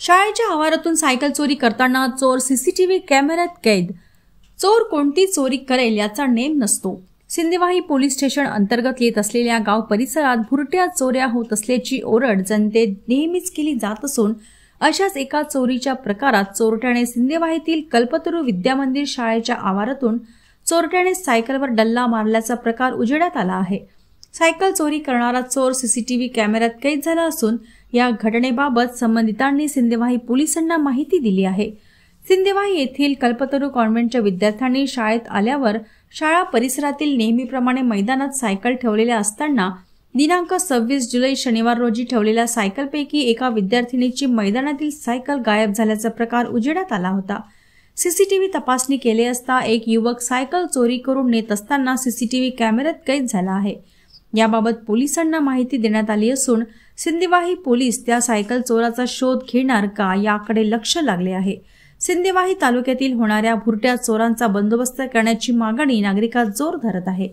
शाळेच्या आवारातून सायकल चोरी करताना चोर सीसीटीव्ही कॅमेऱ्यात कैद। चोर कोणती चोरी करेल याचा नेम नसतो। सिंदेवाही पोलीस स्टेशन अंतर्गत येत असलेल्या गाव परिसरात भुरट्या चोऱ्या होत असल्याची ओरड जनतेत नेहमीच केली जात असून अशाच एका चोरीच्या प्रकारात चोरट्याने सिंदेवाहीतील कल्पतरू विद्यामंदिर शाळेच्या आवारातून चोरट्याने सायकलवर डल्ला मारल्याचा प्रकार उजेडात आला आहे। सायकल चोरी करणारा चोर सीसीटीव्ही कॅमेऱ्यात कैद झाला असून या घटनेबाबत संबंधितांनी सिंदेवाही पोलिसांना माहिती दिली आहे। सिंदेवाही येथील कल्पतरू कॉन्व्हेंटच्या विद्यार्थ्यांनी शाळेत आल्यावर शाळा परिसरातील नेहमीप्रमाणे मैदानात सायकल ठेवलेल्या असताना दिनांक 26 जुलै शनिवार रोजी ठेवलेल्या सायकलपैकी एका विद्यार्थिनीची मैदानातील सायकल गायब झाल्याचा प्रकार उजेडात आला होता। सीसीटीव्ही तपासणी केली असता एक युवक सायकल चोरी करून नेत असताना सीसीटीव्ही कॅमेऱ्यात कैद झाला आहे। याबाबत पोलिसांना माहिती देण्यात आली असून सिंदेवाही पोलीस त्या सायकल चोराचा शोध घेणार का याकडे लक्ष लागले आहे। सिंदेवाही तालुक्यातील होणाऱ्या भुरट्या चोरांचा बंदोबस्त करण्याची मागणी नागरिकात जोर धरत आहे।